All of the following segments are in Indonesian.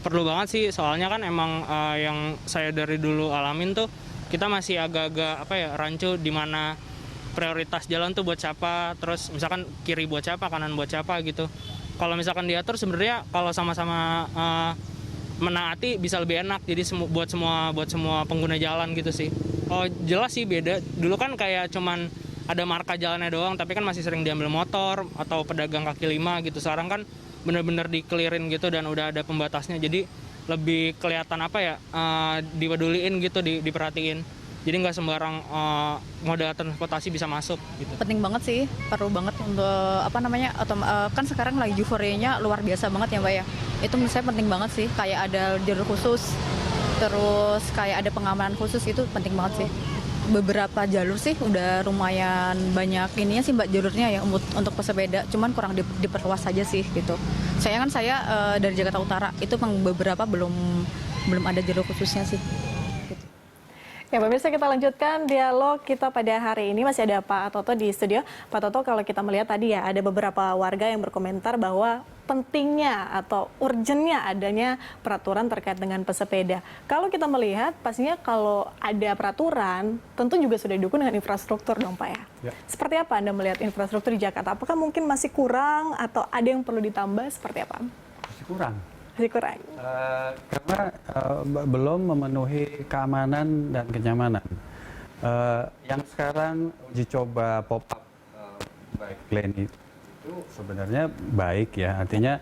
perlu banget sih, soalnya kan emang yang saya dari dulu alamin tuh kita masih agak-agak rancu di mana prioritas jalan tuh buat siapa, terus misalkan kiri buat siapa, kanan buat siapa gitu. Kalau misalkan diatur sebenarnya kalau sama-sama menaati bisa lebih enak, jadi buat semua pengguna jalan gitu sih. Oh jelas sih beda, dulu kan kayak cuman ada marka jalannya doang, tapi kan masih sering diambil motor atau pedagang kaki lima gitu. Sekarang kan bener-bener dikelirin gitu dan udah ada pembatasnya, jadi lebih kelihatan dipeduliin gitu, diperhatiin. Jadi nggak sembarang moda transportasi bisa masuk gitu. Penting banget sih, perlu banget untuk kan sekarang lagi euforianya luar biasa banget ya Mbak ya. Itu menurut saya penting banget sih, kayak ada jalur khusus, terus kayak ada pengamanan khusus, itu penting banget sih. Beberapa jalur sih udah lumayan banyak ininya sih Mbak, jalurnya ya untuk pesepeda, cuman kurang diperluas saja sih gitu. Saya dari Jakarta Utara, itu beberapa belum ada jalur khususnya sih. Ya pemirsa, kita lanjutkan dialog kita pada hari ini. Masih ada Pak Toto di studio. Pak Toto, kalau kita melihat tadi ya, ada beberapa warga yang berkomentar bahwa pentingnya atau urgennya adanya peraturan terkait dengan pesepeda. Kalau kita melihat, pastinya kalau ada peraturan, tentu juga sudah didukung dengan infrastruktur dong Pak ya. Seperti apa Anda melihat infrastruktur di Jakarta? Apakah mungkin masih kurang atau ada yang perlu ditambah, seperti apa? Masih kurang. Masih kurang. Karena belum memenuhi keamanan dan kenyamanan. Yang sekarang uji coba pop-up bike lane itu sebenarnya baik ya, artinya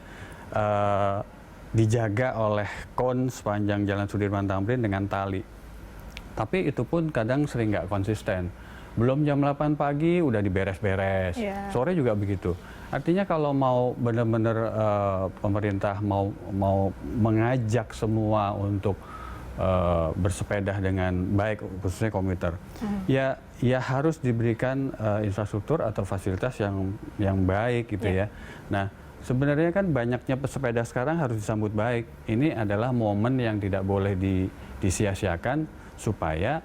dijaga oleh kon sepanjang Jalan Sudirman Tamrin dengan tali. Tapi itu pun kadang sering nggak konsisten. Belum jam 8 pagi udah diberes-beres, sore juga begitu. Artinya kalau mau benar-benar pemerintah mau mengajak semua untuk bersepeda dengan baik, khususnya komuter, ya harus diberikan infrastruktur atau fasilitas yang baik gitu ya. Nah, sebenarnya kan banyaknya pesepeda sekarang harus disambut baik. Ini adalah momen yang tidak boleh disia-siakan supaya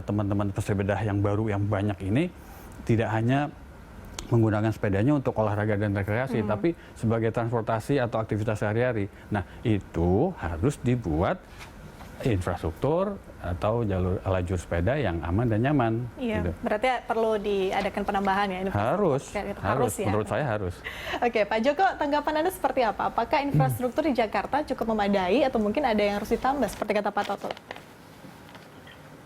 teman-teman pesepeda yang baru yang banyak ini tidak hanya menggunakan sepedanya untuk olahraga dan rekreasi, tapi sebagai transportasi atau aktivitas sehari-hari. Nah, itu harus dibuat infrastruktur atau lajur sepeda yang aman dan nyaman. Iya, gitu. berarti perlu diadakan penambahan ya? Harus ya? Menurut saya harus. Oke, Pak Joko, tanggapan Anda seperti apa? Apakah infrastruktur di Jakarta cukup memadai atau mungkin ada yang harus ditambah, seperti kata Pak Toto?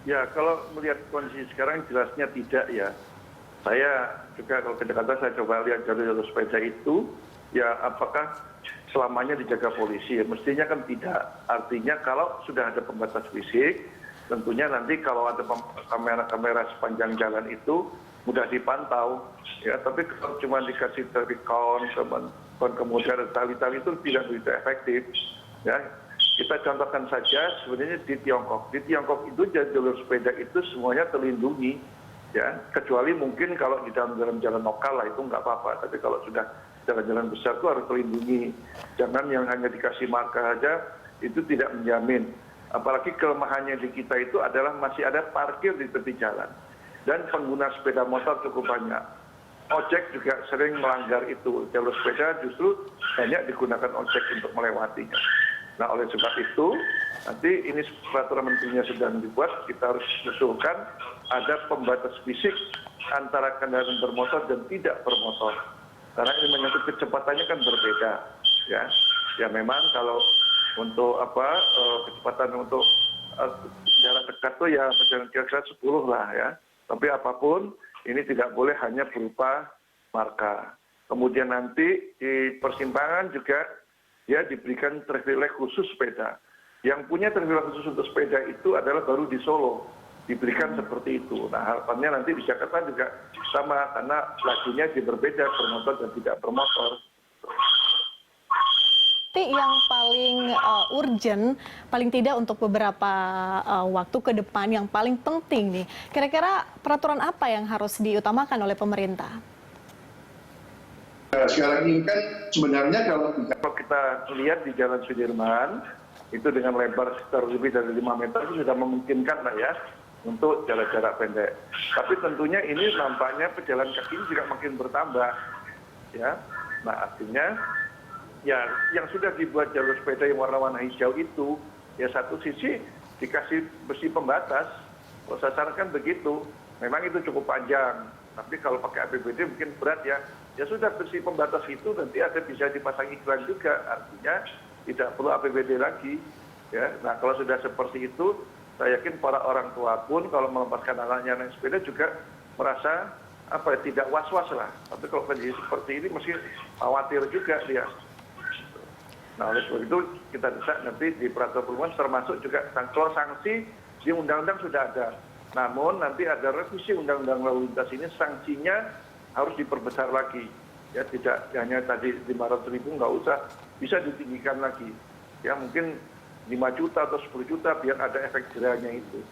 Ya, kalau melihat kondisi sekarang jelasnya tidak ya. Saya juga kalau ke Jakarta saya coba lihat jalur sepeda itu, ya apakah selamanya dijaga polisi? Ya, mestinya kan tidak. Artinya kalau sudah ada pembatas fisik, tentunya nanti kalau ada kamera-kamera sepanjang jalan itu mudah dipantau. Ya, tapi kalau cuma dikasih terikon, kemudian tali-tali itu tidak efektif. Ya, kita contohkan saja sebenarnya di Tiongkok. Di Tiongkok itu jalur sepeda itu semuanya terlindungi. Ya, kecuali mungkin kalau di dalam jalan lokal lah itu nggak apa-apa, tapi kalau sudah jalan-jalan besar itu harus terlindungi. Jangan yang hanya dikasih marka saja, itu tidak menjamin. Apalagi kelemahannya di kita itu adalah masih ada parkir di tepi jalan. Dan pengguna sepeda motor cukup banyak. Ojek juga sering melanggar itu. Jalur sepeda justru banyak digunakan ojek untuk melewatinya. Nah, oleh sebab itu, nanti ini peraturan menterinya sedang dibuat, kita harus usulkan ada pembatas fisik antara kendaraan bermotor dan tidak bermotor. Karena ini menyangkut kecepatannya kan berbeda. Ya memang kalau untuk kecepatan untuk jarak dekat tuh ya kira-kira 10 lah ya. Tapi apapun ini tidak boleh hanya berupa marka. Kemudian nanti di persimpangan juga ya diberikan traffic light khusus sepeda. Yang punya traffic light khusus untuk sepeda itu adalah baru di Solo. Diberikan seperti itu. Nah, harapannya nanti di Jakarta juga sama, karena lajunya berbeda, bermotor dan tidak bermotor. Yang paling urgent, paling tidak untuk beberapa waktu ke depan yang paling penting nih, kira-kira peraturan apa yang harus diutamakan oleh pemerintah? Sekarang ini kan sebenarnya kalau kita lihat di Jalan Sudirman, itu dengan lebar sekitar lebih dari 5 meter itu sudah memungkinkan lah ya untuk jarak-jarak pendek. Tapi tentunya ini nampaknya pejalan kaki juga makin bertambah. Ya, nah artinya ya yang sudah dibuat jalur sepeda yang warna-warna hijau itu, ya satu sisi dikasih besi pembatas. Kalau saya sarankan begitu, memang itu cukup panjang. Tapi kalau pakai APBD mungkin berat ya. Ya sudah besi pembatas itu nanti ada bisa dipasang iklan juga. Artinya tidak perlu APBD lagi. Ya, nah kalau sudah seperti itu, saya yakin para orang tua pun kalau melepaskan anaknya naik sepeda juga merasa tidak was-was lah. Tapi kalau kondisi seperti ini mesti khawatir juga dia. Nah oleh sebab itu kita desak nanti di peraturan perundang termasuk juga kalau sanksi di undang-undang sudah ada. Namun nanti ada revisi undang-undang lalu lintas ini sanksinya harus diperbesar lagi. Ya tidak hanya tadi 500.000 nggak usah, bisa ditinggikan lagi. Ya mungkin 5 juta atau 10 juta biar ada efek jerahnya itu.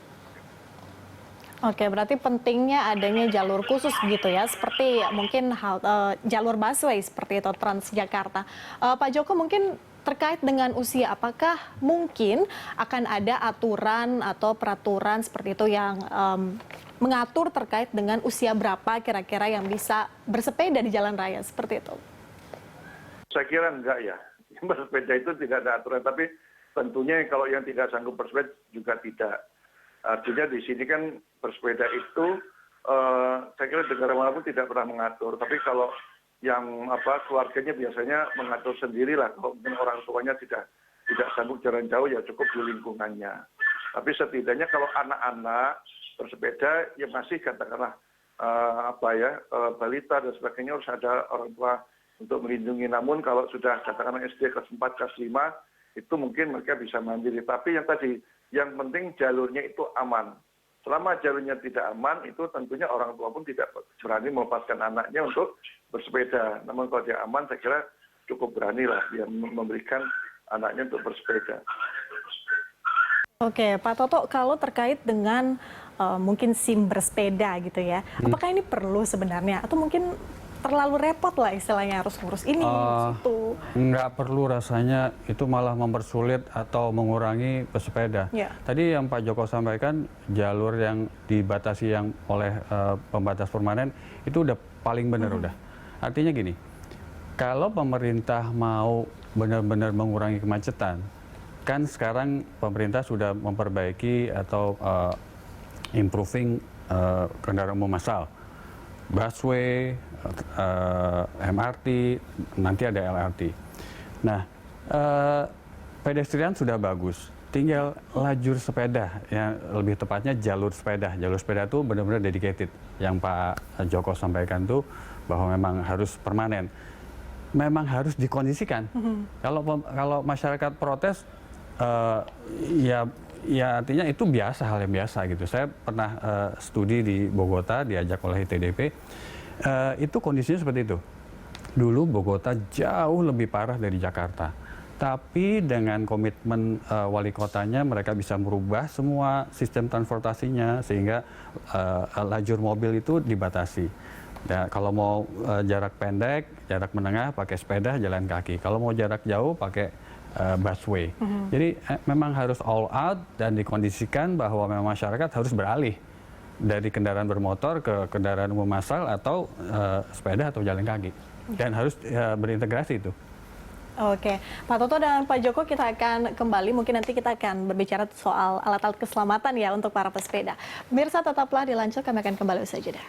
Oke, berarti pentingnya adanya jalur khusus gitu ya, seperti mungkin jalur busway seperti itu Transjakarta. Pak Joko mungkin terkait dengan usia, apakah mungkin akan ada aturan atau peraturan seperti itu yang mengatur terkait dengan usia berapa kira-kira yang bisa bersepeda di jalan raya seperti itu? Saya kira enggak ya. Bersepeda itu tidak ada aturan, tapi tentunya kalau yang tidak sanggup bersepeda juga tidak. Artinya di sini kan bersepeda itu, saya kira negara manapun tidak pernah mengatur. Tapi kalau yang keluarganya biasanya mengatur sendirilah. Kalau mungkin orang tuanya tidak sanggup jalan jauh ya cukup di lingkungannya. Tapi setidaknya kalau anak-anak bersepeda ya masih katakanlah balita dan sebagainya harus ada orang tua untuk melindungi. Namun kalau sudah katakanlah SD kelas 4, kelas 5 itu mungkin mereka bisa mandiri. Tapi yang penting jalurnya itu aman. Selama jalurnya tidak aman, itu tentunya orang tua pun tidak berani melepaskan anaknya untuk bersepeda. Namun kalau dia aman, saya kira cukup berani lah dia memberikan anaknya untuk bersepeda. Oke, Pak Toto, kalau terkait dengan mungkin SIM bersepeda gitu ya, apakah ini perlu sebenarnya? Atau mungkin terlalu repot lah istilahnya harus ngurus ini, itu. Nggak perlu rasanya, itu malah mempersulit atau mengurangi pesepeda. Ya. Tadi yang Pak Joko sampaikan, jalur yang dibatasi yang oleh pembatas permanen, itu udah paling benar udah. Artinya gini, kalau pemerintah mau benar-benar mengurangi kemacetan, kan sekarang pemerintah sudah memperbaiki atau improving kendaraan umum massal. Busway, MRT, nanti ada LRT. Nah, pedestrian sudah bagus, tinggal lajur sepeda, ya lebih tepatnya jalur sepeda. Jalur sepeda itu benar-benar dedicated. Yang Pak Joko sampaikan tuh bahwa memang harus permanen, memang harus dikondisikan. Kalau masyarakat protes, ya artinya itu biasa, hal yang biasa gitu. Saya pernah studi di Bogota, diajak oleh ITDP, itu kondisinya seperti itu. Dulu Bogota jauh lebih parah dari Jakarta. Tapi dengan komitmen wali kotanya, mereka bisa merubah semua sistem transportasinya sehingga lajur mobil itu dibatasi. Ya, kalau mau jarak pendek, jarak menengah pakai sepeda, jalan kaki. Kalau mau jarak jauh pakai busway. Jadi memang harus all out dan dikondisikan bahwa memang masyarakat harus beralih dari kendaraan bermotor ke kendaraan umum massal atau sepeda atau jalan kaki. Dan harus berintegrasi itu. Oke, Pak Toto dan Pak Joko, kita akan kembali, mungkin nanti kita akan berbicara soal alat-alat keselamatan ya untuk para pesepeda. Pemirsa tetaplah di Lancur, kami akan kembali usai jeda.